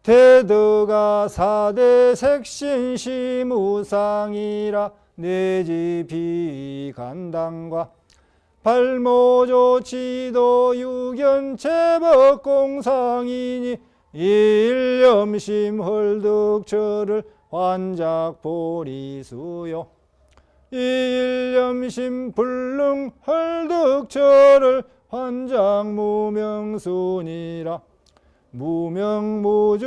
대덕아 사대 색신시무상이라 내지비 간당과 발모조치도 유견제법공상이니 일념심 헐득철을 환작보리수요. 일념심 불능 헐득철을 환작무명순이라 무명무주처요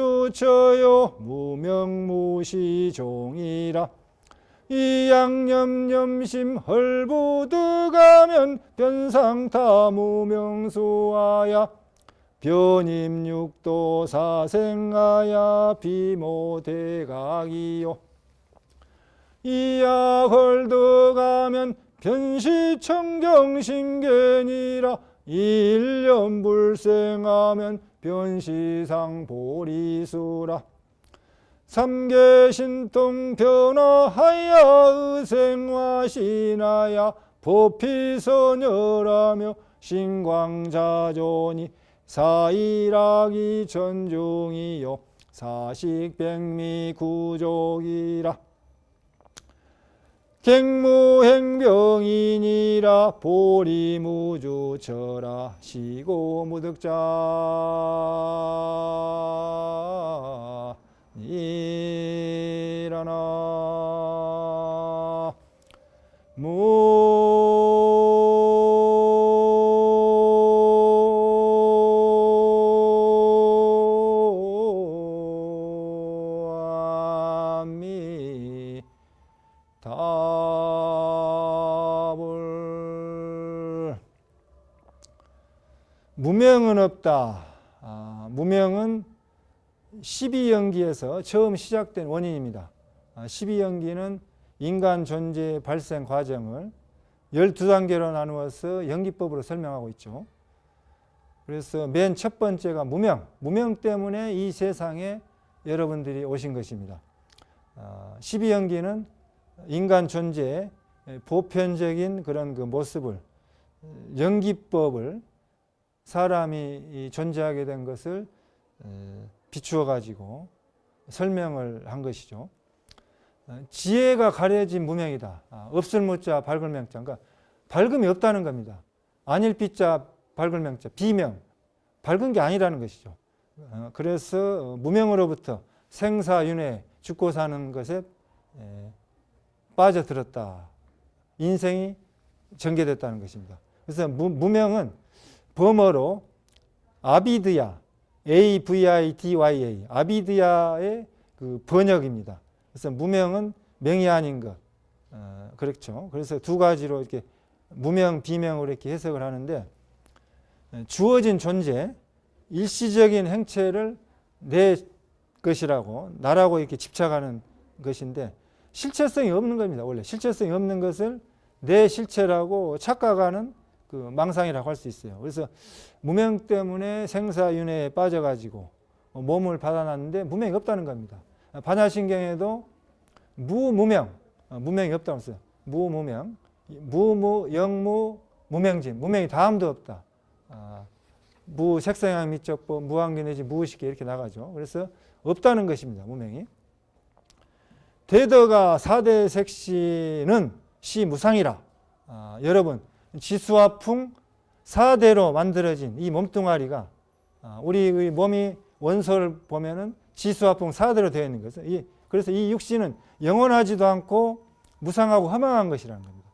무명무시종이라 이양념념심 헐부득하면 변상타 무명수하야 변임육도 사생하야 비모대각이요 이야헐득하면 변시청정신견이라 일념불생하면 변시상보리수라 삼계신통 변화하야 의생화신하야 보피선열하며 신광자존이 사일학이 전중이요 사식백미구족이라 객무행병이니라 보리무주처라 시고무득자 일어나 무아미타불. 무명은 없다. 무명은 12연기에서 처음 시작된 원인입니다. 12연기는 인간 존재의 발생 과정을 12단계로 나누어서 연기법으로 설명하고 있죠. 그래서 맨 첫 번째가 무명. 무명 때문에 이 세상에 여러분들이 오신 것입니다. 12연기는 인간 존재의 보편적인 그런 그 모습을, 연기법을, 사람이 존재하게 된 것을 비추어 가지고 설명을 한 것이죠. 지혜가 가려진 무명이다. 없을 무자 밝을 명자. 그러니까 밝음이 없다는 겁니다. 아닐 비자 밝을 명자. 비명. 밝은 게 아니라는 것이죠. 그래서 무명으로부터 생사윤회 죽고 사는 것에 빠져들었다. 인생이 전개됐다는 것입니다. 그래서 무명은 범어로 아비드야, AVIDYA, 아비드야의 그 번역입니다. 그래서 무명은 명이 아닌 것, 그렇죠. 그래서 두 가지로 이렇게 무명, 비명으로 이렇게 해석을 하는데, 주어진 존재, 일시적인 행체를 내 것이라고, 나라고 이렇게 집착하는 것인데, 실체성이 없는 겁니다. 원래 실체성이 없는 것을 내 실체라고 착각하는 그 망상이라고 할 수 있어요. 그래서 무명 때문에 생사윤회에 빠져가지고 몸을 받아놨는데 무명이 없다는 겁니다. 반야신경에도 무무명, 무명이 없다고 했어요. 무무명, 무무, 영무, 무명진, 무명이 다음도 없다. 무색성향 미적법, 무한기 내지 무의식계 이렇게 나가죠. 그래서 없다는 것입니다. 무명이. 대덕아 사대색시는 시무상이라. 여러분, 지수화풍 4대로 만들어진 이 몸뚱아리가, 우리의 몸이 원소를 보면은 지수화풍 4대로 되어 있는 것은, 그래서 이 육신은 영원하지도 않고 무상하고 허망한 것이라는 겁니다.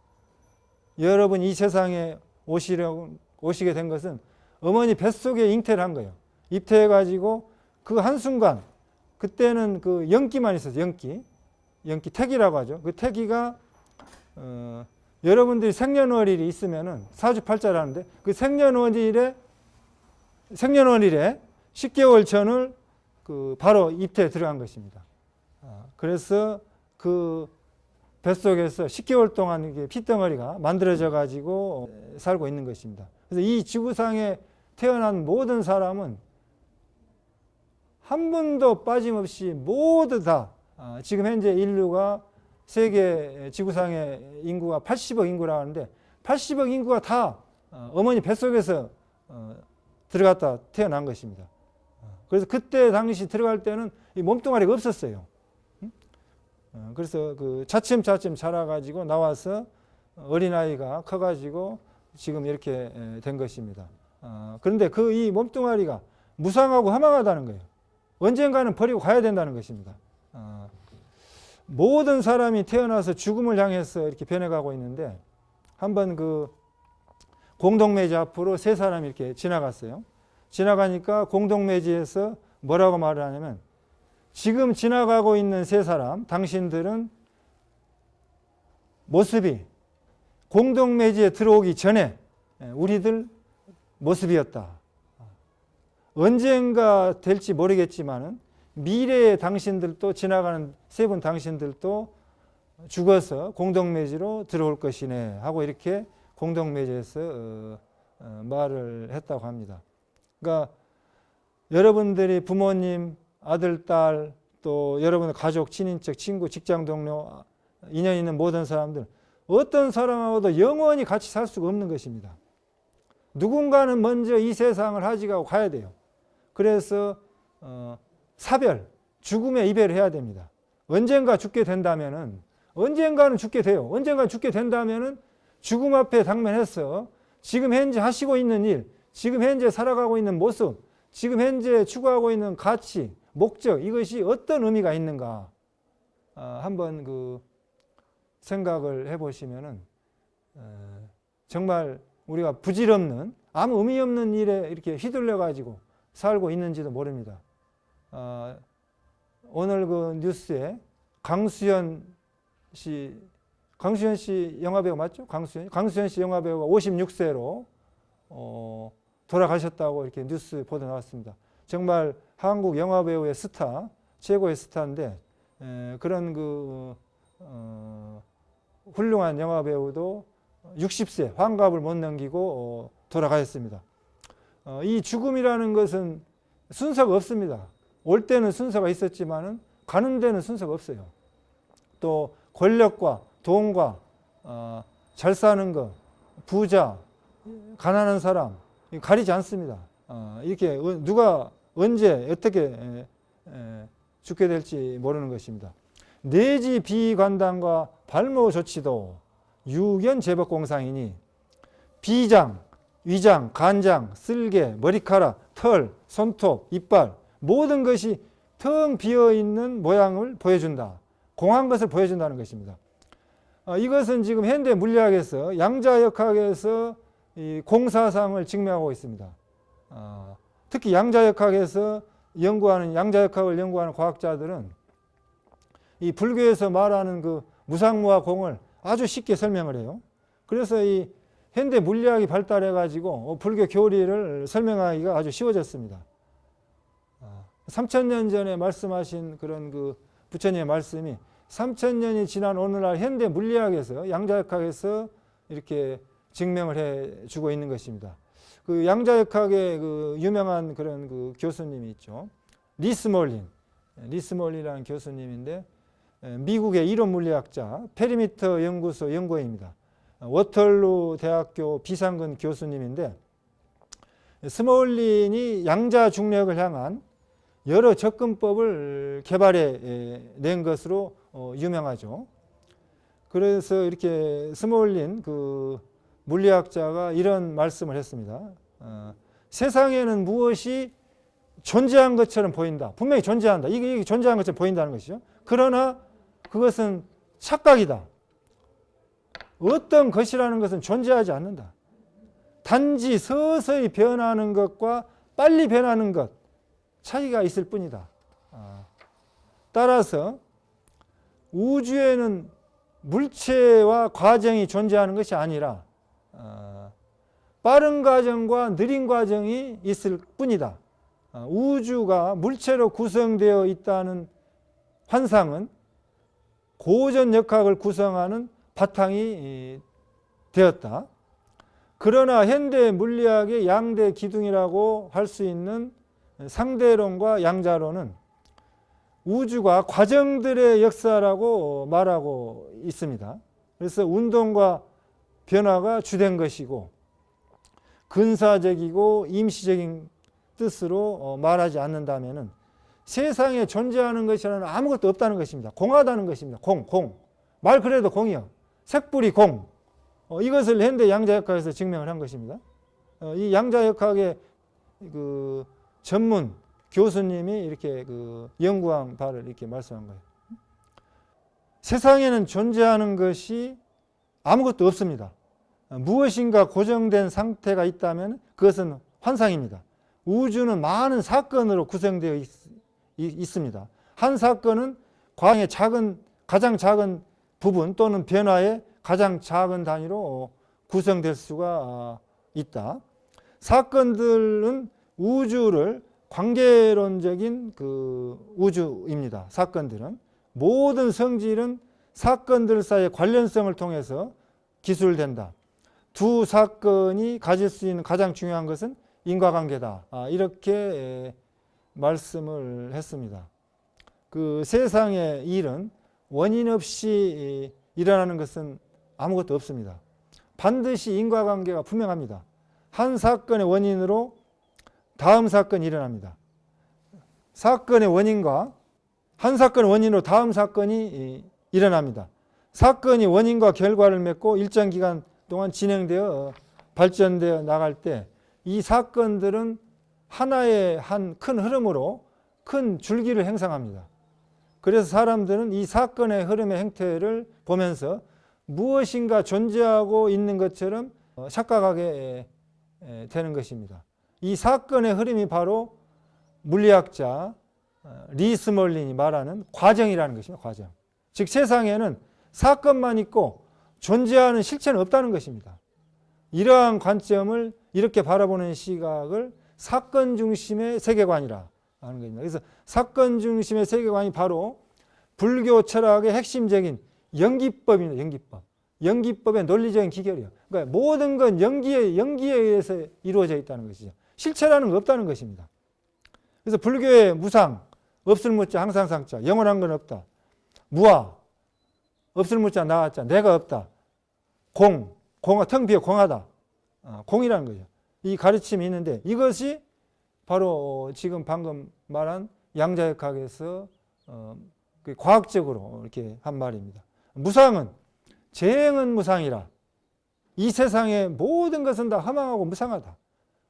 여러분 이 세상에 오시게 된 것은 어머니 뱃속에 잉태를 한 거예요. 입태해가지고 그 한순간, 그때는 그 연기만 있었어요. 연기 태기라고 하죠. 그 태기가 여러분들이 생년월일이 있으면은 사주팔자라는데, 그 생년월일에 10개월 전을 그 바로 입태에 들어간 것입니다. 그래서 그 뱃속에서 10개월 동안 이게 피덩어리가 만들어져 가지고 살고 있는 것입니다. 그래서 이 지구상에 태어난 모든 사람은 한 분도 빠짐없이 모두 다, 지금 현재 인류가 세계 지구상의 인구가 80억 인구라고 하는데 80억 인구가 다 어머니 뱃속에서 들어갔다 태어난 것입니다. 그래서 그때 당시 들어갈 때는 이 몸뚱아리가 없었어요. 그래서 그 차츰차츰 자라가지고 나와서 어린아이가 커가지고 지금 이렇게 된 것입니다. 그런데 그 이 몸뚱아리가 무상하고 허망하다는 거예요. 언젠가는 버리고 가야 된다는 것입니다. 모든 사람이 태어나서 죽음을 향해서 이렇게 변해가고 있는데 한번 그 공동묘지 앞으로 세 사람이 이렇게 지나갔어요. 지나가니까 공동묘지에서 뭐라고 말을 하냐면 지금 지나가고 있는 세 사람, 당신들은 모습이 공동묘지에 들어오기 전에 우리들 모습이었다. 언젠가 될지 모르겠지만은 미래의 당신들도 지나가는 세 분 당신들도 죽어서 공동묘지로 들어올 것이네 하고 이렇게 공동묘지에서 말을 했다고 합니다. 그러니까 여러분들이 부모님, 아들, 딸, 또 여러분의 가족, 친인척, 친구, 직장 동료, 인연 있는 모든 사람들 어떤 사람하고도 영원히 같이 살 수가 없는 것입니다. 누군가는 먼저 이 세상을 하직하고 가야 돼요. 그래서 사별, 죽음의 이별을 해야 됩니다. 언젠가 죽게 된다면은 언젠가는 죽게 돼요. 언젠가 죽게 된다면은 죽음 앞에 당면해서 지금 현재 하시고 있는 일, 지금 현재 살아가고 있는 모습, 지금 현재 추구하고 있는 가치, 목적 이것이 어떤 의미가 있는가 한번 그 생각을 해보시면은 정말 우리가 부질없는 아무 의미 없는 일에 이렇게 휘둘려 가지고 살고 있는지도 모릅니다. 오늘 그 뉴스에 강수현 씨 영화배우 맞죠? 강수현 씨 영화배우가 56세로 돌아가셨다고 이렇게 뉴스 보도 나왔습니다. 정말 한국 영화배우의 스타, 최고의 스타인데 그런 그 훌륭한 영화배우도 60세 환갑을 못 넘기고 돌아가셨습니다. 이 죽음이라는 것은 순서가 없습니다. 올 때는 순서가 있었지만은 가는 데는 순서가 없어요. 또 권력과 돈과 잘 사는 것, 부자, 가난한 사람 가리지 않습니다. 이렇게 누가 언제 어떻게 죽게 될지 모르는 것입니다. 내지 비관당과 발모 조치도 유견 제법공상이니 비장, 위장, 간장, 쓸개, 머리카락, 털, 손톱, 이빨 모든 것이 텅 비어있는 모양을 보여준다. 공한 것을 보여준다는 것입니다. 이것은 지금 현대 물리학에서 양자역학에서 이 공사상을 증명하고 있습니다. 특히 양자역학에서 양자역학을 연구하는 과학자들은 이 불교에서 말하는 그 무상무와 공을 아주 쉽게 설명을 해요. 그래서 이 현대 물리학이 발달해 가지고 불교 교리를 설명하기가 아주 쉬워졌습니다. 3000년 전에 말씀하신 그런 그 부처님의 말씀이 3000년이 지난 오늘날 현대 물리학에서 양자역학에서 이렇게 증명을 해 주고 있는 것입니다. 그 양자역학의 그 유명한 그런 그 교수님이 있죠. 리스몰린이라는 교수님인데 미국의 이론 물리학자 페리미터 연구소 연구원입니다. 워털루 대학교 비상근 교수님인데 스몰린이 양자 중력을 향한 여러 접근법을 개발해 낸 것으로 유명하죠. 그래서 이렇게 스몰린 그 물리학자가 이런 말씀을 했습니다. 세상에는 무엇이 존재한 것처럼 보인다. 분명히 존재한다. 이게 존재한 것처럼 보인다는 것이죠. 그러나 그것은 착각이다. 어떤 것이라는 것은 존재하지 않는다. 단지 서서히 변하는 것과 빨리 변하는 것 차이가 있을 뿐이다. 따라서 우주에는 물체와 과정이 존재하는 것이 아니라 빠른 과정과 느린 과정이 있을 뿐이다. 우주가 물체로 구성되어 있다는 환상은 고전역학을 구성하는 바탕이 되었다. 그러나 현대 물리학의 양대 기둥이라고 할 수 있는 상대론과 양자론은 우주가 과정들의 역사라고 말하고 있습니다. 그래서 운동과 변화가 주된 것이고 근사적이고 임시적인 뜻으로 말하지 않는다면은 세상에 존재하는 것이라는 아무것도 없다는 것입니다. 공하다는 것입니다. 공. 말 그래도 공이요. 색불이 공. 이것을 현대 양자역학에서 증명을 한 것입니다. 이 양자역학의 그 전문 교수님이 이렇게 그 연구한 바를 이렇게 말씀한 거예요. 세상에는 존재하는 것이 아무것도 없습니다. 무엇인가 고정된 상태가 있다면 그것은 환상입니다. 우주는 많은 사건으로 구성되어 있습니다. 한 사건은 광의 가장 작은 부분 또는 변화의 가장 작은 단위로 구성될 수가 있다. 사건들은 우주를 관계론적인 그 우주입니다. 사건들은 모든 성질은 사건들 사이의 관련성을 통해서 기술된다. 두 사건이 가질 수 있는 가장 중요한 것은 인과관계다. 이렇게 말씀을 했습니다. 그 세상의 일은 원인 없이 일어나는 것은 아무것도 없습니다. 반드시 인과관계가 분명합니다. 한 사건의 원인으로 다음 사건이 일어납니다. 사건의 원인과 한 사건의 원인으로 다음 사건이 일어납니다. 사건이 원인과 결과를 맺고 일정 기간 동안 진행되어 발전되어 나갈 때 이 사건들은 하나의 한 큰 흐름으로 큰 줄기를 형성합니다. 그래서 사람들은 이 사건의 흐름의 행태를 보면서 무엇인가 존재하고 있는 것처럼 착각하게 되는 것입니다. 이 사건의 흐름이 바로 물리학자 리스몰린이 말하는 과정이라는 것입니다. 과정. 즉 세상에는 사건만 있고 존재하는 실체는 없다는 것입니다. 이러한 관점을 이렇게 바라보는 시각을 사건 중심의 세계관이라 하는 것입니다. 그래서 사건 중심의 세계관이 바로 불교 철학의 핵심적인 연기법입니다. 연기법. 연기법의 논리적인 기결이에요. 그러니까 모든 건 연기에 의해서 이루어져 있다는 것이죠. 실체라는 건 없다는 것입니다. 그래서 불교의 무상, 없을 무자, 항상 상자, 영원한 건 없다. 무아, 없을 무자, 나왔자, 내가 없다. 텅 비어 공하다. 공이라는 거죠. 이 가르침이 있는데 이것이 바로 지금 방금 말한 양자역학에서 과학적으로 이렇게 한 말입니다. 무상은 재행은 무상이라. 이 세상의 모든 것은 다 허망하고 무상하다.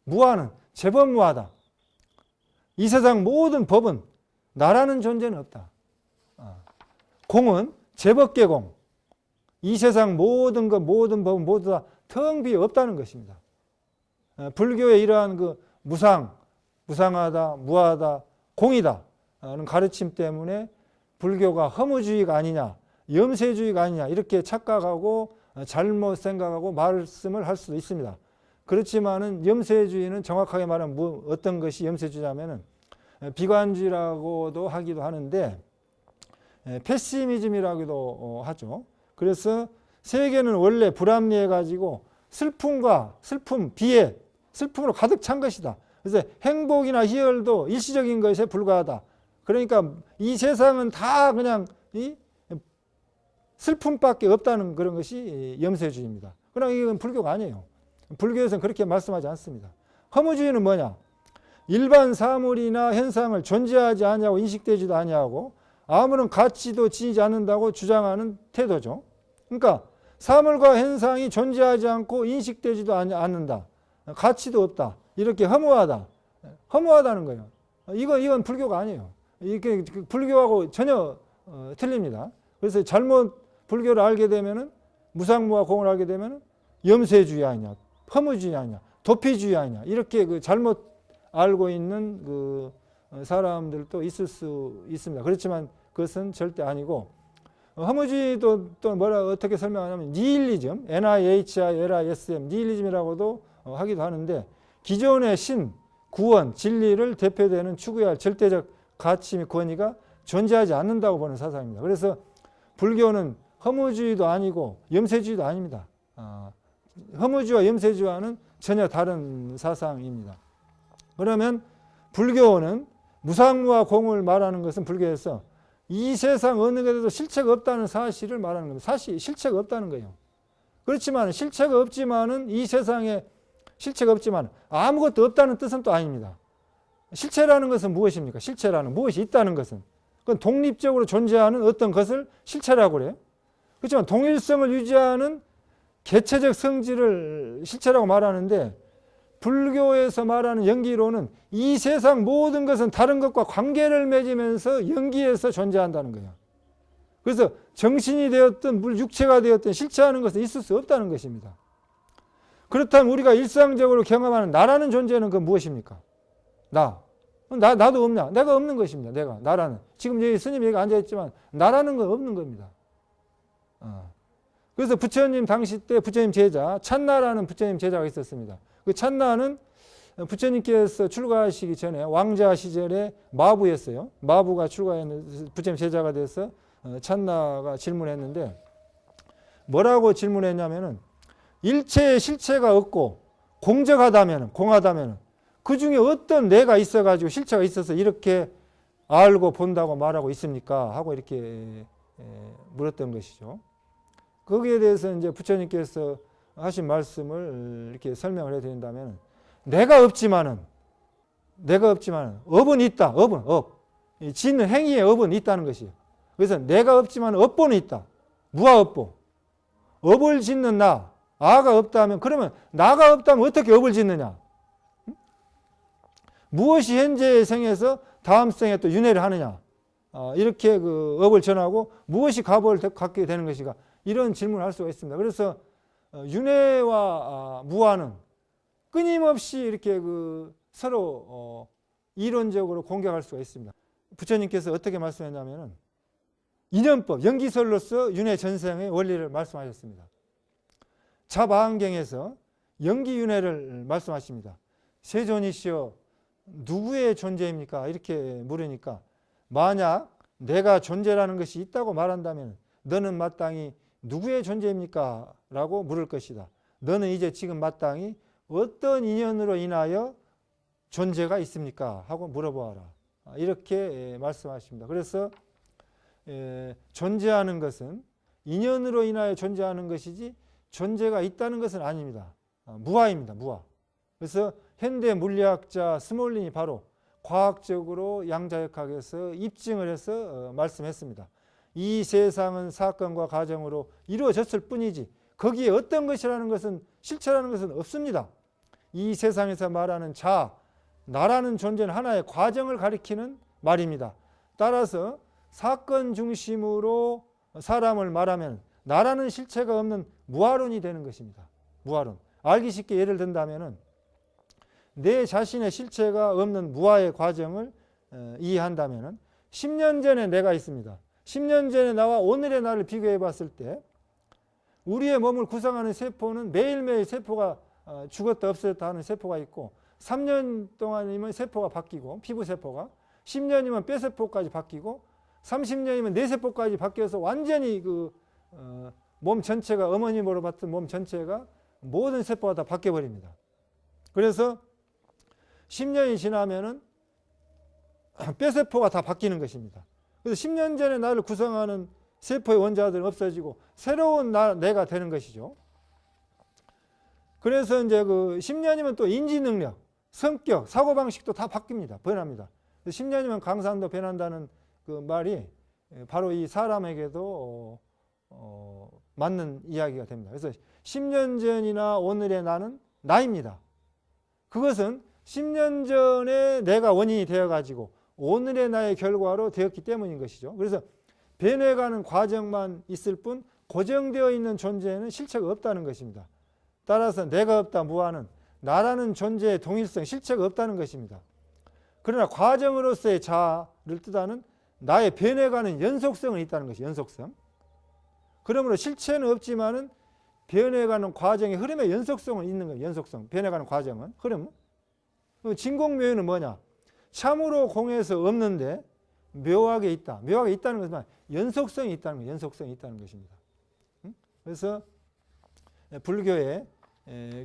무아는 제법무하다. 이 세상 모든 법은 나라는 존재는 없다. 공은 제법계공. 이 세상 모든 것, 모든 법은 모두 다 텅 비어 없다는 것입니다. 불교의 이러한 그 무상하다, 무하다, 공이다 하는 가르침 때문에 불교가 허무주의가 아니냐, 염세주의가 아니냐 이렇게 착각하고 잘못 생각하고 말씀을 할 수도 있습니다. 그렇지만은 염세주의는 정확하게 말하면 어떤 것이 염세주의냐면은 비관주의라고도 하기도 하는데 페시미즘이라고도 하죠. 그래서 세계는 원래 불합리해 가지고 슬픔으로 가득 찬 것이다. 그래서 행복이나 희열도 일시적인 것에 불과하다. 그러니까 이 세상은 다 그냥 슬픔밖에 없다는 그런 것이 염세주의입니다. 그러나 이건 불교가 아니에요. 불교에서는 그렇게 말씀하지 않습니다. 허무주의는 뭐냐? 일반 사물이나 현상을 존재하지 아니하고 인식되지도 아니하고 아무런 가치도 지니지 않는다고 주장하는 태도죠. 그러니까 사물과 현상이 존재하지 않고 인식되지도 않는다. 가치도 없다. 이렇게 허무하다는 거예요. 이건 불교가 아니에요. 이게 불교하고 전혀 틀립니다. 그래서 잘못 불교를 알게 되면은 무상무와 공을 알게 되면은 염세주의 아니냐, 허무주의 아니냐, 도피주의 아니냐 이렇게 그 잘못 알고 있는 그 사람들도 있을 수 있습니다. 그렇지만 그것은 절대 아니고 허무주의도 또 어떻게 설명하냐면 니힐리즘, NIHILISM, 니힐리즘이라고도 하기도 하는데 기존의 신, 구원, 진리를 대표되는 추구해야 할 절대적 가치 및 권위가 존재하지 않는다고 보는 사상입니다. 그래서 불교는 허무주의도 아니고 염세주의도 아닙니다. 허무주의와 염세주의와는 전혀 다른 사상입니다. 그러면 불교는 무상무와 공을 말하는 것은 불교에서 이 세상 어느 것에도 실체가 없다는 사실을 말하는 겁니다. 사실 실체가 없다는 거예요. 그렇지만 실체가 없지만은 이 세상에 실체가 없지만 아무것도 없다는 뜻은 또 아닙니다. 실체라는 것은 무엇입니까? 실체라는 무엇이 있다는 것은 그건 독립적으로 존재하는 어떤 것을 실체라고 그래요. 그렇지만 동일성을 유지하는 개체적 성질을 실체라고 말하는데 불교에서 말하는 연기론은 이 세상 모든 것은 다른 것과 관계를 맺으면서 연기해서 존재한다는 거예요. 그래서 정신이 되었든 육체가 되었든 실체하는 것은 있을 수 없다는 것입니다. 그렇다면 우리가 일상적으로 경험하는 나라는 존재는 그 무엇입니까? 나도 없냐? 내가 없는 것입니다. 나라는. 지금 여기 스님이 여기 앉아있지만 나라는 건 없는 겁니다. 그래서 부처님 당시 때 부처님 제자 찬나라는 부처님 제자가 있었습니다. 그 찬나는 부처님께서 출가하시기 전에 왕자 시절에 마부였어요. 마부가 출가했는데 부처님 제자가 돼서 찬나가 질문했는데 뭐라고 질문했냐면은 일체의 실체가 없고 공하다면 그 중에 어떤 내가 있어가지고 실체가 있어서 이렇게 알고 본다고 말하고 있습니까? 하고 이렇게 물었던 것이죠. 거기에 대해서 이제 부처님께서 하신 말씀을 이렇게 설명을 해드린다면 내가 없지만은 업은 있다. 업. 짓는 행위에 업은 있다는 것이에요. 그래서 내가 없지만 업보는 있다. 무아업보. 업을 짓는 아가 없다면 그러면 나가 없다면 어떻게 업을 짓느냐? 무엇이 현재의 생에서 다음 생에 또 윤회를 하느냐? 이렇게 그 업을 전하고 무엇이 과보를 갖게 되는 것인가? 이런 질문을 할 수가 있습니다. 그래서 윤회와 무아는 끊임없이 이렇게 그 서로 이론적으로 공격할 수가 있습니다. 부처님께서 어떻게 말씀했냐면은 인연법, 연기설로서 윤회 전생의 원리를 말씀하셨습니다. 자바한경에서 연기윤회를 말씀하십니다. 세존이시여 누구의 존재입니까? 이렇게 물으니까 만약 내가 존재라는 것이 있다고 말한다면 너는 마땅히 누구의 존재입니까? 라고 물을 것이다. 너는 이제 지금 마땅히 어떤 인연으로 인하여 존재가 있습니까? 하고 물어보아라. 이렇게 말씀하십니다. 그래서 존재하는 것은 인연으로 인하여 존재하는 것이지 존재가 있다는 것은 아닙니다. 무아입니다. 무아. 그래서 현대 물리학자 스몰린이 바로 과학적으로 양자역학에서 입증을 해서 말씀했습니다. 이 세상은 사건과 과정으로 이루어졌을 뿐이지 거기에 어떤 것이라는 것은 실체라는 것은 없습니다. 이 세상에서 말하는 나라는 존재는 하나의 과정을 가리키는 말입니다. 따라서 사건 중심으로 사람을 말하면 나라는 실체가 없는 무아론이 되는 것입니다. 무아론. 알기 쉽게 예를 든다면은 내 자신의 실체가 없는 무아의 과정을 이해한다면은 10년 전에 내가 있습니다. 10년 전에 나와 오늘의 나를 비교해 봤을 때 우리의 몸을 구성하는 세포는 매일매일 세포가 죽었다 없어졌다 하는 세포가 있고 3년 동안이면 세포가 바뀌고 피부세포가 10년이면 뼈세포까지 바뀌고 30년이면 뇌세포까지 바뀌어서 완전히 몸 전체가 어머님으로 봤던 몸 전체가 모든 세포가 다 바뀌어버립니다. 그래서 10년이 지나면은 뼈세포가 다 바뀌는 것입니다. 그래서 10년 전에 나를 구성하는 세포의 원자들은 없어지고 새로운 내가 되는 것이죠. 그래서 이제 10년이면 또 인지 능력, 성격, 사고방식도 다 바뀝니다. 변합니다. 10년이면 강산도 변한다는 그 말이 바로 이 사람에게도 맞는 이야기가 됩니다. 그래서 10년 전이나 오늘의 나는 나입니다. 그것은 10년 전에 내가 원인이 되어가지고 오늘의 나의 결과로 되었기 때문인 것이죠. 그래서 변해가는 과정만 있을 뿐 고정되어 있는 존재는 실체가 없다는 것입니다. 따라서 내가 없다 무아는 나라는 존재의 동일성, 실체가 없다는 것입니다. 그러나 과정으로서의 자아를 뜻하는 나의 변해가는 연속성은 있다는 것이 연속성. 그러므로 실체는 없지만은 변해가는 과정의 흐름의 연속성은 있는 거예요. 연속성. 변해가는 과정은 흐름. 진공묘유는 뭐냐? 참으로 공에서 없는데 묘하게 있다. 묘하게 있다는 것은 연속성이 있다는 거예요. 연속성이 있다는 것입니다. 그래서 불교의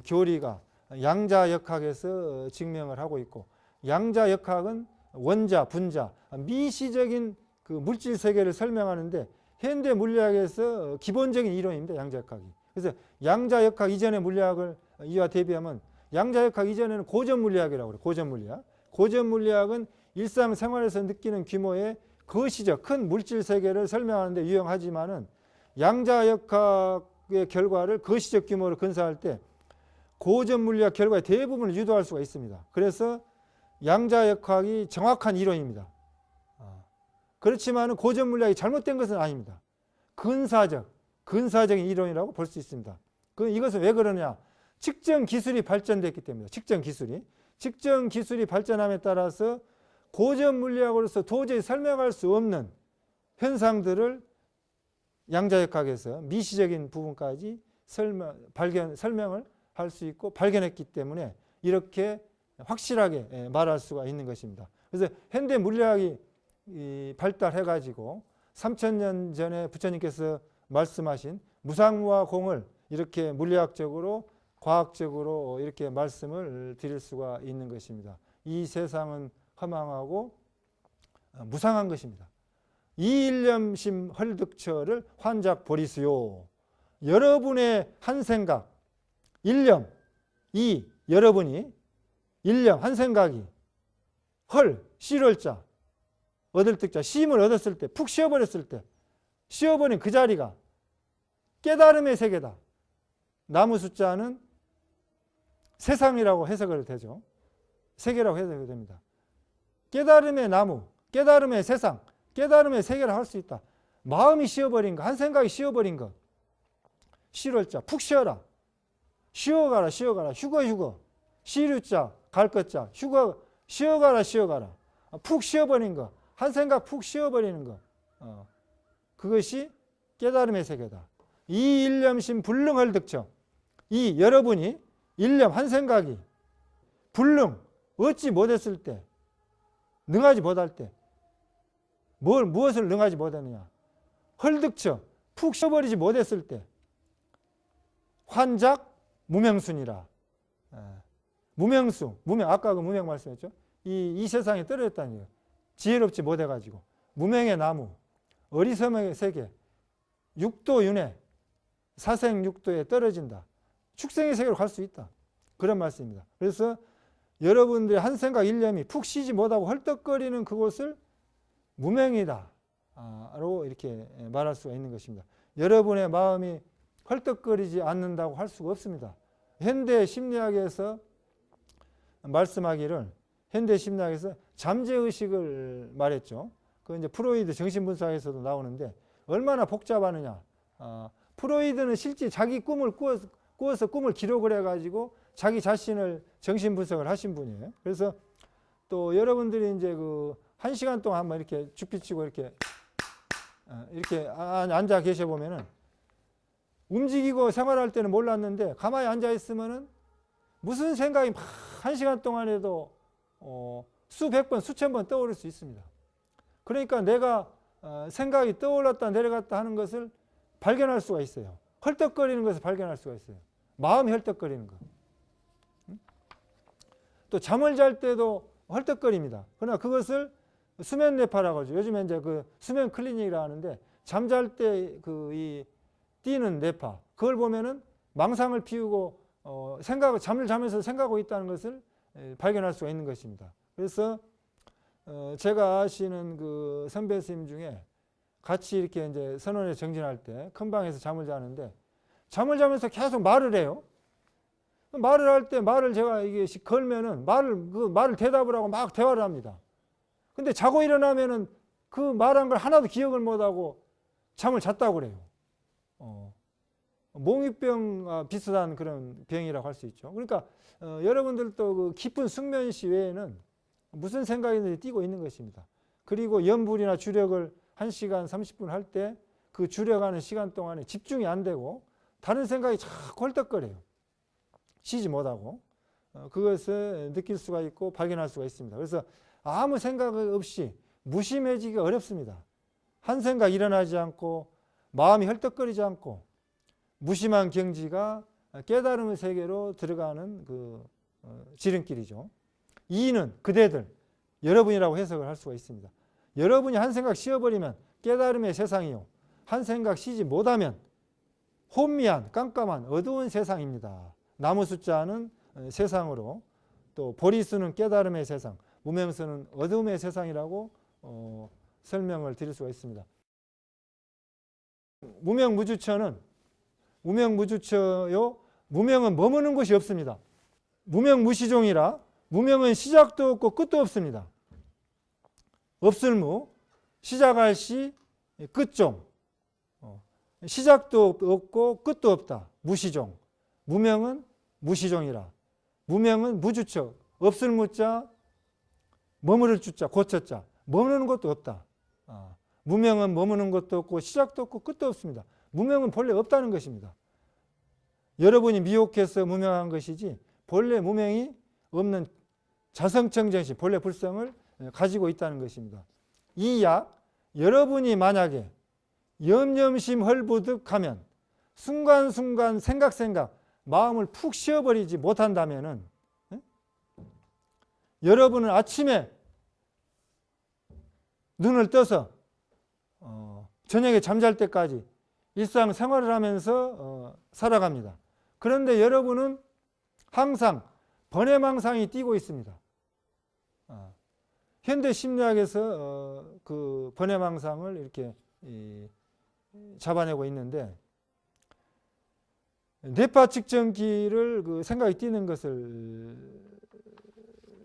교리가 양자역학에서 증명을 하고 있고 양자역학은 원자, 분자, 미시적인 그 물질 세계를 설명하는데 현대 물리학에서 기본적인 이론입니다. 양자역학이. 그래서 양자역학 이전의 물리학을 이와 대비하면 양자역학 이전에는 고전 물리학이라고 그래요. 고전 물리학. 고전 물리학은 일상생활에서 느끼는 규모의 거시적 큰 물질 세계를 설명하는 데 유용하지만은 양자역학의 결과를 거시적 규모로 근사할 때 고전 물리학 결과의 대부분을 유도할 수가 있습니다. 그래서 양자역학이 정확한 이론입니다. 그렇지만 고전 물리학이 잘못된 것은 아닙니다. 근사적인 이론이라고 볼 수 있습니다. 이것은 왜 그러냐? 측정 기술이 발전됐기 때문입니다. 측정 기술이 발전함에 따라서 고전 물리학으로서 도저히 설명할 수 없는 현상들을 양자역학에서 미시적인 부분까지 설명을 할 수 있고 발견했기 때문에 이렇게 확실하게 말할 수가 있는 것입니다. 그래서 현대 물리학이 발달해가지고 3000년 전에 부처님께서 말씀하신 무상무와 공을 이렇게 물리학적으로 과학적으로 이렇게 말씀을 드릴 수가 있는 것입니다. 이 세상은 허망하고 무상한 것입니다. 이일념심 헐득처를 환작 버리시오. 여러분의 한 생각, 일념, 여러분이 일념, 한 생각이 씨를자, 얻을 득자, 심을 얻었을 때, 푹 쉬어버렸을 때, 쉬어버린 그 자리가 깨달음의 세계다. 나무 숫자는 세상이라고 해석을 되죠. 세계라고 해석이 됩니다. 깨달음의 나무, 깨달음의 세상, 깨달음의 세계를 할 수 있다. 마음이 쉬어버린 것, 한 생각이 쉬어버린 것. 쉬를자, 푹 쉬어라. 쉬어가라, 휴거. 쉬류자, 갈 것자, 쉬어가라. 푹 쉬어버린 것, 한 생각 푹 쉬어버리는 것. 그것이 깨달음의 세계다. 이 일념심 불능을 득처. 여러분이 일념, 한 생각이 얻지 못했을 때, 능하지 못할 때, 무엇을 능하지 못했느냐? 헐득처, 푹 쉬어버리지 못했을 때, 환작 무명순이라. 아까 그 무명 말씀했죠? 이 세상에 떨어졌다는 거예요. 지혜롭지 못해가지고. 무명의 나무, 어리석음의 세계, 육도 윤회, 사생 육도에 떨어진다. 축생의 세계로 갈 수 있다. 그런 말씀입니다. 그래서 여러분들의 한 생각 일념이 푹 쉬지 못하고 헐떡거리는 그곳을 무명이다. 로 이렇게 말할 수가 있는 것입니다. 여러분의 마음이 헐떡거리지 않는다고 할 수가 없습니다. 현대 심리학에서 말씀하기를 잠재의식을 말했죠. 그 이제 프로이드 정신분석에서도 나오는데 얼마나 복잡하느냐. 프로이드는 실제 자기 꿈을 꾸어서 꿈을 기록을 해가지고 자기 자신을 정신분석을 하신 분이에요. 그래서 또 여러분들이 이제 그 1시간 동안 한번 이렇게 죽비치고 이렇게 앉아 계셔 보면은 움직이고 생활할 때는 몰랐는데 가만히 앉아 있으면은 무슨 생각이 막 1시간 동안에도 수백 번, 수천 번 떠오를 수 있습니다. 그러니까 내가 생각이 떠올랐다 내려갔다 하는 것을 발견할 수가 있어요. 헐떡거리는 것을 발견할 수가 있어요. 마음이 헐떡거리는 것. 또 잠을 잘 때도 헐떡거립니다. 그러나 그것을 수면 뇌파라고 하죠. 요즘에 이제 그 수면 클리닉이라 하는데 잠잘 때 이 뛰는 뇌파, 그걸 보면은 망상을 피우고 잠을 자면서 생각하고 있다는 것을 발견할 수가 있는 것입니다. 그래서 제가 아시는 그 선배 스님 중에 같이 이렇게 이제 선원에 정진할 때 큰 방에서 잠을 자는데 잠을 자면서 계속 말을 해요. 말을 할 때 말을 제가 이게 걸면은 말을 대답을 하고 막 대화를 합니다. 근데 자고 일어나면은 그 말한 걸 하나도 기억을 못하고 잠을 잤다고 그래요. 몽유병 비슷한 그런 병이라고 할 수 있죠. 그러니까 여러분들도 그 깊은 숙면시 외에는 무슨 생각이 뛰고 있는 것입니다. 그리고 염불이나 주력을 1시간 30분 할 때 그 주력하는 시간 동안에 집중이 안 되고 다른 생각이 자꾸 헐떡거려요. 쉬지 못하고 그것을 느낄 수가 있고 발견할 수가 있습니다. 그래서 아무 생각 없이 무심해지기가 어렵습니다. 한 생각 일어나지 않고 마음이 헐떡거리지 않고 무심한 경지가 깨달음의 세계로 들어가는 그 지름길이죠. 이는 그대들, 여러분이라고 해석을 할 수가 있습니다. 여러분이 한 생각 쉬어버리면 깨달음의 세상이요. 한 생각 쉬지 못하면 혼미한 깜깜한 어두운 세상입니다. 나무 숫자는 세상으로, 또 보리수는 깨달음의 세상, 무명수는 어둠의 세상이라고 설명을 드릴 수가 있습니다. 무명무주처는 무명무주처요. 무명은 머무는 곳이 없습니다. 무명무시종이라 무명은 시작도 없고 끝도 없습니다. 없을무, 시작할 시, 끝종. 시작도 없고 끝도 없다. 무시종. 무명은 무시종이라. 무명은 무주처. 없을 무자, 머무를 주자, 고쳐자. 머무는 것도 없다. 무명은 머무는 것도 없고 시작도 없고 끝도 없습니다. 무명은 본래 없다는 것입니다. 여러분이 미혹해서 무명한 것이지 본래 무명이 없는 자성청정신, 본래 불성을 가지고 있다는 것입니다. 이 약, 여러분이 만약에 염염심 헐부득하면 순간순간 생각 마음을 푹 쉬어버리지 못한다면은 여러분은 아침에 눈을 떠서 저녁에 잠잘 때까지 일상생활을 하면서 살아갑니다. 그런데 여러분은 항상 번외망상이 뛰고 있습니다. 현대 심리학에서 그 번외망상을 이렇게 잡아내고 있는데 뇌파 측정기를 그 생각이 뛰는 것을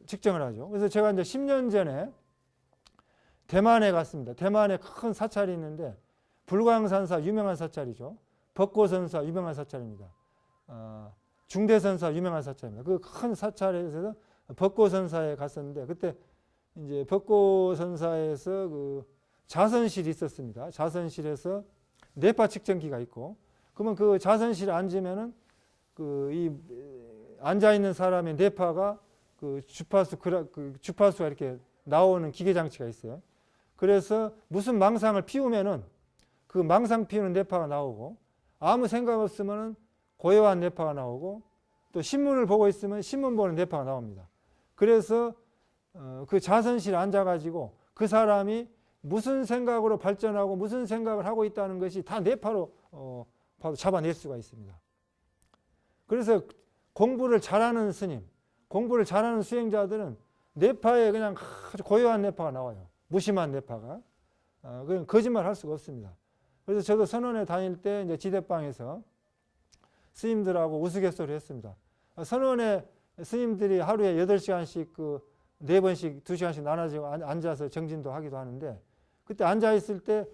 측정을 하죠. 그래서 제가 이제 10년 전에 대만에 갔습니다. 대만에 큰 사찰이 있는데 불광산사 유명한 사찰이죠. 벚꽃선사 유명한 사찰입니다. 중대선사 유명한 사찰입니다. 그 큰 사찰에서 벚꽃선사에 갔었는데 그때 이제 벚꽃선사에서 그 자선실이 있었습니다. 자선실에서 뇌파 측정기가 있고 그러면 그 자선실에 앉으면은 그 앉아 있는 사람의 뇌파가 그 주파수가 이렇게 나오는 기계 장치가 있어요. 그래서 무슨 망상을 피우면은 그 망상 피우는 뇌파가 나오고 아무 생각 없으면은 고요한 뇌파가 나오고 또 신문을 보고 있으면 신문 보는 뇌파가 나옵니다. 그래서 그 자선실에 앉아가지고 그 사람이 무슨 생각으로 발전하고 무슨 생각을 하고 있다는 것이 다 뇌파로 바로 잡아낼 수가 있습니다. 그래서 공부를 잘하는 스님, 공부를 잘하는 수행자들은 뇌파에 그냥 아주 고요한 뇌파가 나와요. 무심한 뇌파가. 그냥 거짓말 할 수가 없습니다. 그래서 저도 선원에 다닐 때 이제 지대방에서 스님들하고 우스갯소리 했습니다. 선원에 스님들이 하루에 8시간씩 그 4번씩 2시간씩 나눠지고 앉아서 정진도 하기도 하는데 그때 앉아있을 때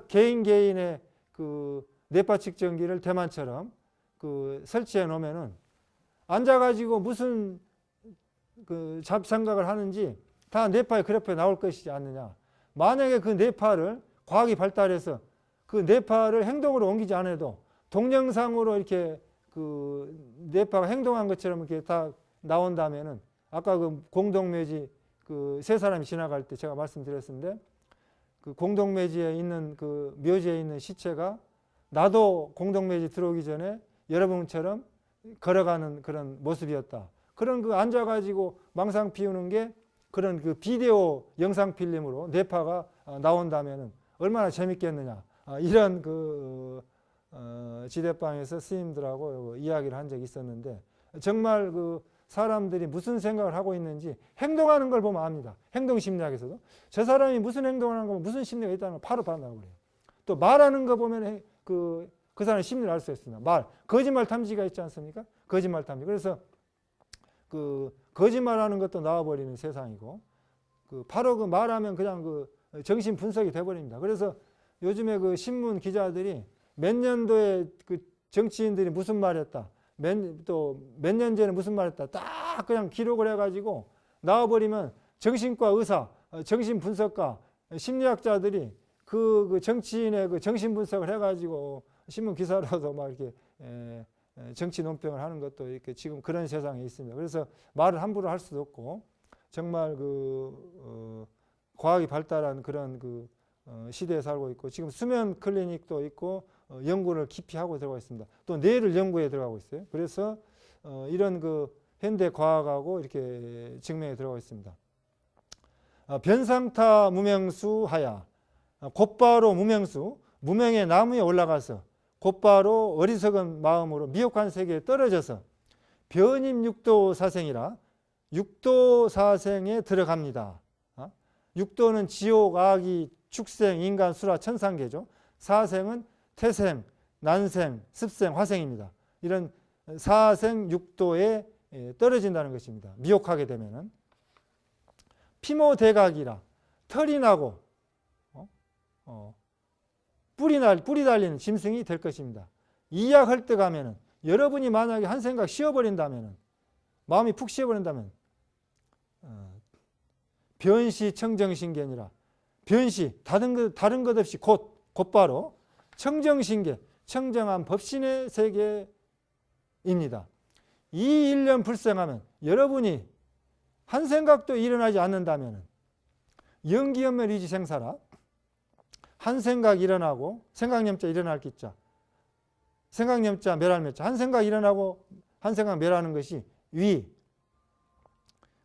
개인의 그 뇌파 측정기를 대만처럼 그 설치해 놓으면은 앉아가지고 무슨 그 잡생각을 하는지 다 뇌파의 그래프에 나올 것이지 않느냐. 만약에 그 뇌파를 과학이 발달해서 그 뇌파를 행동으로 옮기지 않아도 동영상으로 이렇게 그 뇌파가 행동한 것처럼 이렇게 다 나온다면은 아까 그 공동묘지 그 세 사람이 지나갈 때 제가 말씀드렸는데 그 공동묘지에 있는 그 묘지에 있는 시체가 나도 공동묘지 들어오기 전에 여러분처럼 걸어가는 그런 모습이었다. 그런 그 앉아가지고 망상 피우는 게 그런 그 비디오 영상 필름으로 뇌파가 나온다면은 얼마나 재밌겠느냐. 이런 그 지대방에서 스님들하고 이야기를 한 적이 있었는데 정말 그 사람들이 무슨 생각을 하고 있는지 행동하는 걸 보면 압니다. 행동심리학에서도 저 사람이 무슨 행동을 하는 거 무슨 심리가 있다는 걸 바로 판단하고 그래요. 또 말하는 거 보면 그 사람의 심리를 알 수 있습니다. 거짓말 탐지가 있지 않습니까? 거짓말 탐지. 그래서 그 거짓말하는 것도 나와버리는 세상이고 그 바로 그 말하면 그냥 그 정신 분석이 돼버립니다. 그래서 요즘에 그 신문 기자들이 몇 년도에 그 정치인들이 무슨 말했다. 또 몇 년 전에 무슨 말했다. 딱 그냥 기록을 해가지고 나와버리면 정신과 의사, 정신분석가, 심리학자들이 그 정치인의 그 정신 분석을 해가지고 신문 기사로도 막 이렇게 정치 논평을 하는 것도 이렇게 지금 그런 세상에 있습니다. 그래서 말을 함부로 할 수도 없고 정말 그 과학이 발달한 그런 그 시대에 살고 있고 지금 수면 클리닉도 있고 연구를 깊이 하고 들어가 있습니다. 또 뇌를 연구에 들어가고 있어요. 그래서 이런 그 현대 과학하고 이렇게 증명에 들어가 있습니다. 변상타 무명수 하야 곧바로 무명수 무명의 나무에 올라가서 곧바로 어리석은 마음으로 미혹한 세계에 떨어져서 변임육도 사생이라 육도 사생에 들어갑니다. 육도는 지옥, 아기, 축생, 인간, 수라, 천상계죠. 사생은 태생, 난생, 습생, 화생입니다. 이런 사생 육도에 떨어진다는 것입니다. 미혹하게 되면은. 피모대각이라 털이 나고 뿌리 달리는 짐승이 될 것입니다. 이약헐떡하면은 여러분이 만약에 한 생각 쉬어버린다면은 마음이 푹 쉬어버린다면 변시 청정신계니라 변시 다른 것 없이 곧바로 청정신계 청정한 법신의 세계입니다. 이 일념 불생하면 여러분이 한 생각도 일어나지 않는다면 영기연멸이지 생사라 한 생각 일어나고 생각념자 일어날 기자 생각념자 멸할 한 생각 일어나고 한 생각 멸하는 것이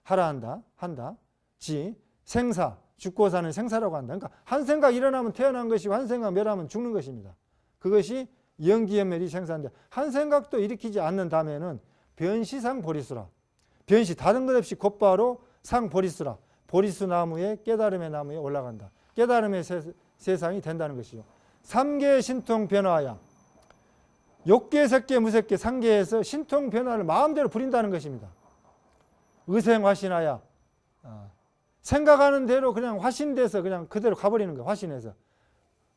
하라 한다 지 생사 죽고 사는 생사라고 한다. 그러니까 한 생각 일어나면 태어난 것이고 한 생각 멸하면 죽는 것입니다. 그것이 영기연멸이 생사인데 한 생각도 일으키지 않는다면은 변시상 보리수라 변시 다른 것 없이 곧바로 상 보리수라 보리수 나무에 깨달음의 나무에 올라간다. 깨달음의 세상이 된다는 것이죠. 삼계 신통 변화야 욕계, 색계, 무색계, 상계에서 신통 변화를 마음대로 부린다는 것입니다. 의생화신하야 생각하는 대로 그냥 화신돼서 그냥 그대로 가버리는 거예요. 화신해서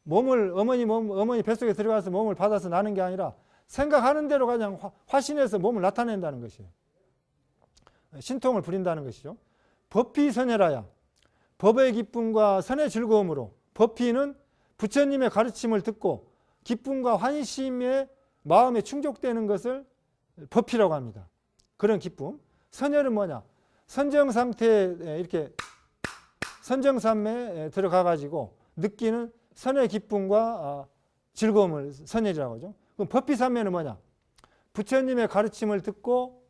몸을 어머니 뱃속에 들어가서 몸을 받아서 나는 게 아니라 생각하는 대로 그냥 화신해서 몸을 나타낸다는 것이에요. 신통을 부린다는 것이죠. 법피선열하야 법의 기쁨과 선의 즐거움으로 법피는 부처님의 가르침을 듣고 기쁨과 환심에 마음에 충족되는 것을 법피라고 합니다. 그런 기쁨. 선열은 뭐냐? 선정 상태에 이렇게 선정삼매에 들어가 가지고 느끼는 선의 기쁨과 즐거움을 선열이라고 하죠. 그럼 법피삼매는 뭐냐? 부처님의 가르침을 듣고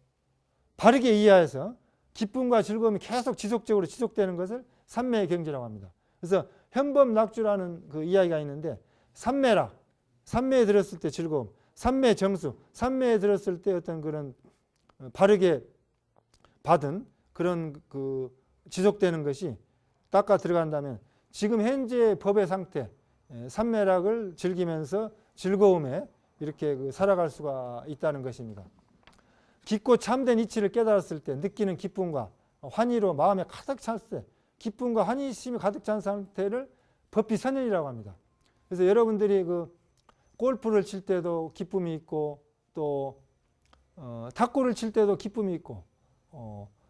바르게 이해해서 기쁨과 즐거움이 계속 지속적으로 지속되는 것을 삼매의 경지라고 합니다. 그래서 현법낙주라는 그 이야기가 있는데 삼매락, 삼매에 들었을 때 즐거움, 삼매 정수, 삼매에 들었을 때 어떤 그런 바르게 받은 그런 그 지속되는 것이 닦아 들어간다면 지금 현재 법의 상태, 삼매락을 즐기면서 즐거움에 이렇게 살아갈 수가 있다는 것입니다. 깊고 참된 이치를 깨달았을 때 느끼는 기쁨과 환희로 마음에 가득 찼을 때 기쁨과 환희심이 가득 찬 상태를 법피선열이라고 합니다. 그래서 여러분들이 그 골프를 칠 때도 기쁨이 있고 또 탁구를 칠 때도 기쁨이 있고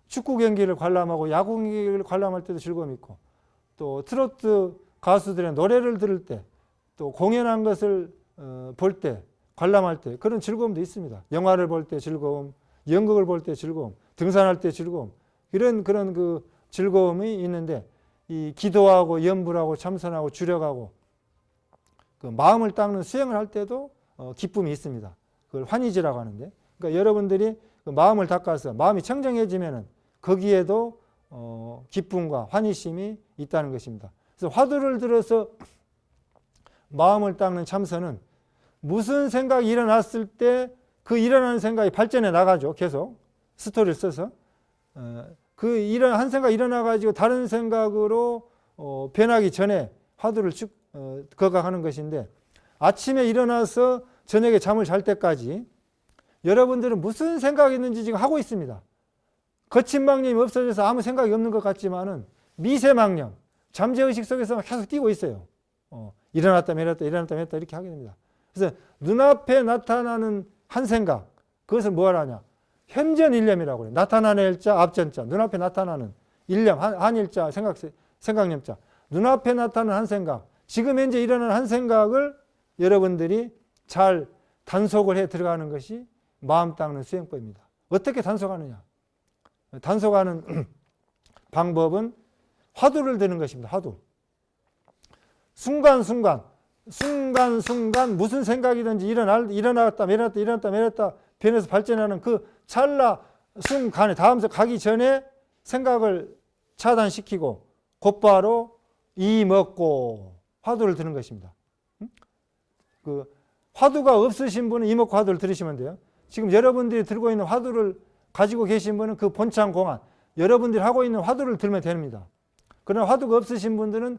축구 경기를 관람하고 야구 경기를 관람할 때도 즐거움이 있고 또 트로트 가수들의 노래를 들을 때 또 공연한 것을 볼 때 관람할 때 그런 즐거움도 있습니다. 영화를 볼 때 즐거움, 연극을 볼 때 즐거움, 등산할 때 즐거움 그런 그 즐거움이 있는데 이 기도하고 염불하고 참선하고 주력하고 그 마음을 닦는 수행을 할 때도 기쁨이 있습니다. 그걸 환희지라고 하는데 그러니까 여러분들이 그 마음을 닦아서 마음이 청정해지면은 거기에도 기쁨과 환희심이 있다는 것입니다. 그래서 화두를 들어서 마음을 닦는 참선은 무슨 생각이 일어났을 때 그 일어나는 생각이 발전해 나가죠. 계속 스토리를 써서 그 한 생각 일어나 가지고 다른 생각으로 변하기 전에 화두를 쭉 거각하는 것인데 아침에 일어나서 저녁에 잠을 잘 때까지 여러분들은 무슨 생각이 있는지 지금 하고 있습니다. 거친 망념이 없어져서 아무 생각이 없는 것 같지만은 미세 망념, 잠재의식 속에서 계속 뛰고 있어요. 일어났다 내렸다 일어났다 내렸다 이렇게 하게 됩니다. 그래서 눈앞에 나타나는 한 생각, 그것을 뭐하냐? 현전일념이라고 해요. 나타나는 일자, 앞전자, 눈앞에 나타나는 일념, 한일자, 생각념자. 눈앞에 나타나는 한 생각, 지금 현재 일어나는 한 생각을 여러분들이 잘 단속을 해 들어가는 것이 마음 닦는 수행법입니다. 어떻게 단속하느냐? 단속하는 방법은 화두를 드는 것입니다. 화두. 순간순간 무슨 생각이든지 일어났다 내렸다 변해서 발전하는 그 찰나 순간에 다음 가기 전에 생각을 차단시키고 곧바로 이 먹고 화두를 드는 것입니다. 그 화두가 없으신 분은 이 먹고 화두를 들으시면 돼요. 지금 여러분들이 들고 있는 화두를 가지고 계신 분은 그 본창 공안 여러분들이 하고 있는 화두를 들면 됩니다. 그러나 화두가 없으신 분들은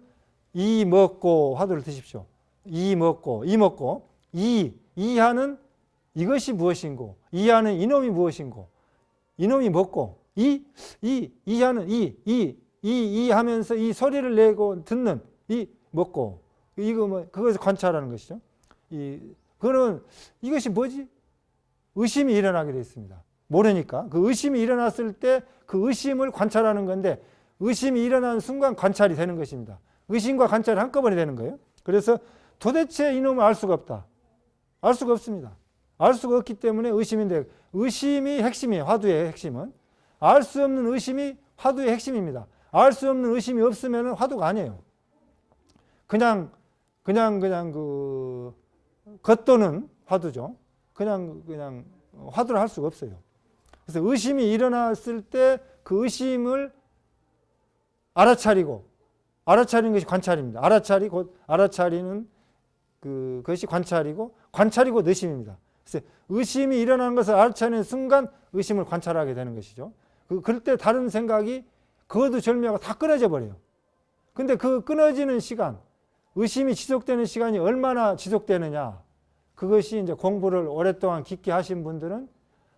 이 먹고 화두를 드십시오. 이 먹고 이하는 이것이 무엇인고, 이하는 이놈이 무엇인고, 이놈이 먹고, 이하는 이 하면서 이 소리를 내고 듣는 이 먹고, 이거 뭐 그것을 관찰하는 것이죠. 그러면 이것이 뭐지? 의심이 일어나게 되어 있습니다. 모르니까 그 의심이 일어났을 때 그 의심을 관찰하는 건데, 의심이 일어나는 순간 관찰이 되는 것입니다. 의심과 관찰이 한꺼번에 되는 거예요. 그래서 도대체 이놈을 알 수가 없다. 알 수가 없습니다. 알 수가 없기 때문에 의심인데, 의심이 핵심이에요. 화두의 핵심은. 알 수 없는 의심이 화두의 핵심입니다. 알 수 없는 의심이 없으면 화두가 아니에요. 그냥 그 겉도는 화두죠. 그냥 화두를 할 수가 없어요. 그래서 의심이 일어났을 때 그 의심을 알아차리는 것이 관찰입니다. 알아차리는 그것이 관찰이고, 관찰이 곧 의심입니다. 그래서 의심이 일어나는 것을 알아차리는 순간 의심을 관찰하게 되는 것이죠. 그럴 때 다른 생각이 거두절미하고 다 끊어져 버려요. 근데 그 끊어지는 시간, 의심이 지속되는 시간이 얼마나 지속되느냐, 그것이 이제 공부를 오랫동안 깊게 하신 분들은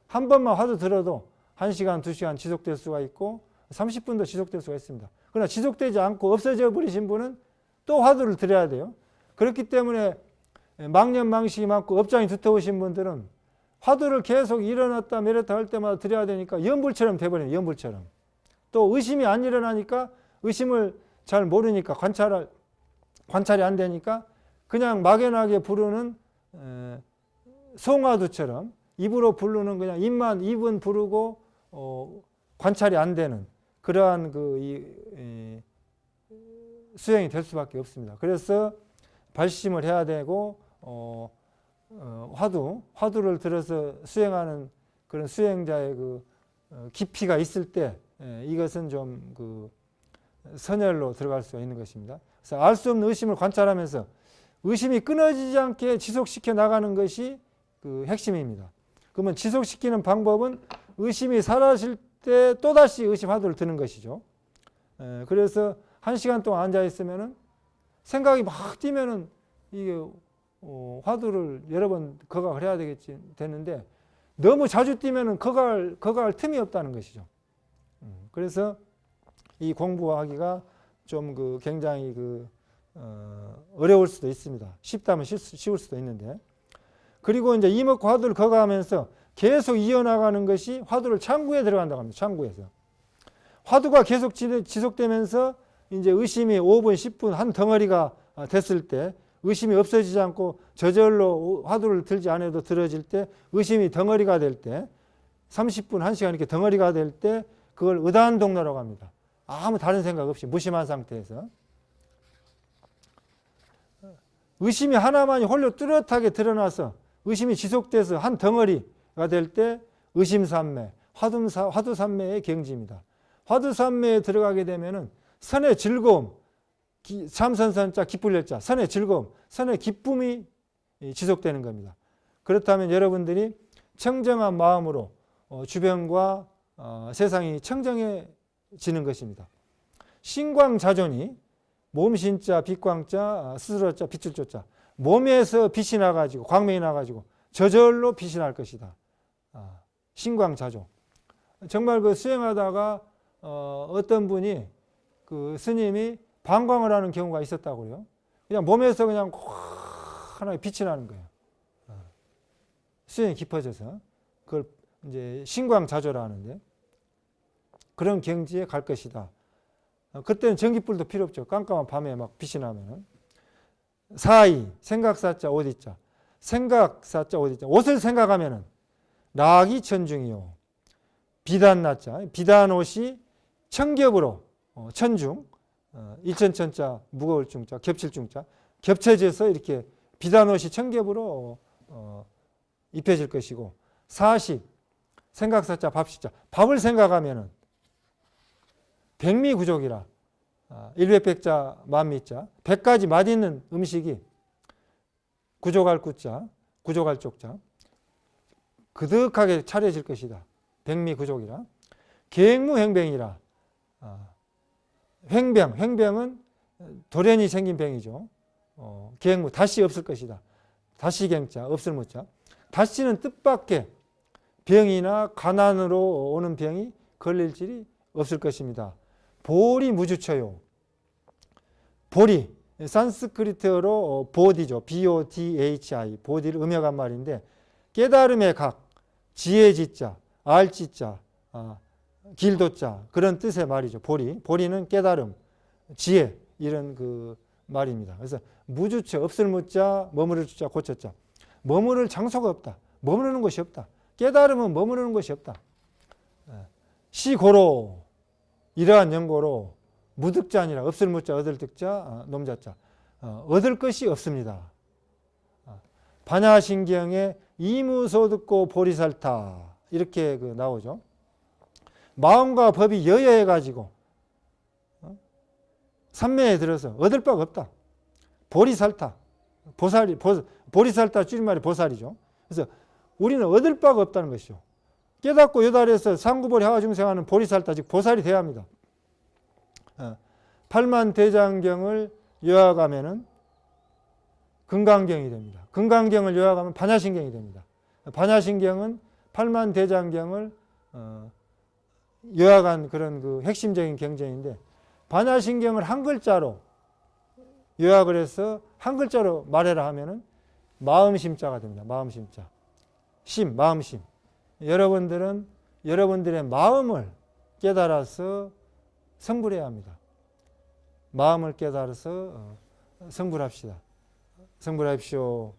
한 번만 화두 들어도 1시간, 2시간 지속될 수가 있고 30분도 지속될 수가 있습니다. 그러나 지속되지 않고 없어져 버리신 분은 또 화두를 들어야 돼요. 그렇기 때문에 망년망식이 많고 업장이 두터우신 분들은 화두를 계속 일어났다 내렸다 할 때마다 들어야 되니까 연불처럼 돼버려요. 연불처럼. 또 의심이 안 일어나니까, 의심을 잘 모르니까, 관찰이 안 되니까 그냥 막연하게 부르는 송화두처럼 입으로 부르는, 그냥 입은 부르고 관찰이 안 되는 그러한 수행이 될 수밖에 없습니다. 그래서 발심을 해야 되고, 화두를 들어서 수행하는 그런 수행자의 깊이가 있을 때 이것은 좀 선열로 들어갈 수가 있는 것입니다. 그래서 알 수 없는 의심을 관찰하면서 의심이 끊어지지 않게 지속시켜 나가는 것이 핵심입니다. 그러면 지속시키는 방법은 의심이 사라질 때 또다시 의심 화두를 드는 것이죠. 그래서 1시간 동안 앉아 있으면은 생각이 막 뛰면은 이게 화두를 여러 번 거각을 해야 되는데, 너무 자주 뛰면은 거각할 틈이 없다는 것이죠. 그래서 이 공부하기가 좀 굉장히 어려울 수도 있습니다. 쉽다면 쉬울 수도 있는데, 그리고 이제 이먹고 화두를 거각하면서 계속 이어나가는 것이 화두를 창구에 들어간다고 합니다. 창구에서 화두가 계속 지속되면서 이제 의심이 5분, 10분 한 덩어리가 됐을 때, 의심이 없어지지 않고 저절로 화두를 들지 않아도 들어질 때, 의심이 덩어리가 될 때, 30분, 1시간 이렇게 덩어리가 될 때, 그걸 의단동로라고 합니다. 아무 다른 생각 없이 무심한 상태에서 의심이 하나만이 홀로 뚜렷하게 드러나서 의심이 지속돼서 한 덩어리가 될 때 의심산매, 화두산매의 경지입니다. 화두산매에 들어가게 되면은 선의 즐거움, 참선선자 기쁠열자, 선의 즐거움, 선의 기쁨이 지속되는 겁니다. 그렇다면 여러분들이 청정한 마음으로 주변과 세상이 청정해지는 것입니다. 신광자존이 몸신자, 빛광자, 스스로자, 빛을 쫓자, 몸에서 빛이 나가지고 광명이 나가지고 저절로 빛이 날 것이다. 신광자존. 정말 수행하다가 어떤 분이 스님이 방광을 하는 경우가 있었다고요. 그냥 몸에서 그냥 하나의 빛이 나는 거예요. 수행이 깊어져서 그걸 이제 신광자조라 하는데, 그런 경지에 갈 것이다. 그때는 전기불도 필요 없죠. 깜깜한 밤에 막 빛이 나면은. 사이, 생각사자, 옷이자. 생각사자, 옷이자. 옷을 생각하면은 락이 천중이요. 비단나자. 비단옷이 청겹으로, 천중, 일천천자, 무거울 중자, 겹칠 중자. 겹쳐져서 이렇게 비단옷이 청겹으로 입혀질 것이고, 사식, 생각사자, 밥시자. 밥을 생각하면은 백미구족이라, 일백백자, 만미자, 100가지 맛있는 음식이 구족할 구자, 구족할 쪽자, 그득하게 차려질 것이다. 백미구족이라. 계행무행병이라. 횡병은 돌연히 생긴 병이죠. 계행무, 다시 없을 것이다. 다시 갱자, 없을 무자. 다시는 뜻밖의 병이나 가난으로 오는 병이 걸릴 일이 없을 것입니다. 보리 무주처요. 보리, 산스크리트어로 보디죠. BODHI, 보디를 음역한 말인데 깨달음의 각, 지혜지자, 알지자, 길도자 그런 뜻의 말이죠. 보리는 깨달음, 지혜 이런 그 말입니다. 그래서 무주처, 없을 무자, 머무를 주자, 고쳤자. 머무를 장소가 없다. 머무르는 곳이 없다. 깨달음은 머무르는 곳이 없다. 시고로, 이러한 연고로 무득자니라. 없을 무자, 얻을 득자, 놈자자. 얻을 것이 없습니다. 반야신경에 이무소듣고 보리살타 이렇게 나오죠. 마음과 법이 여여해 가지고 삼매에 들어서 얻을 바가 없다. 보리살타, 보리살타 줄임말이 보살이죠. 그래서 우리는 얻을 바가 없다는 것이죠. 깨닫고 요달해서 상구보리 하와중생하는 보리살타 즉 보살이 되어야 합니다. 팔만대장경을 요약하면은 금강경이 됩니다. 금강경을 요약하면 반야신경이 됩니다. 반야신경은 팔만대장경을 요약한 그런 그 핵심적인 경전인데 반야신경을 한 글자로 요약을 해서 한 글자로 말해라 하면은 마음심자가 됩니다. 마음심자. 마음심. 여러분들은 여러분들의 마음을 깨달아서 성불해야 합니다. 마음을 깨달아서 성불합시다. 성불하십시오.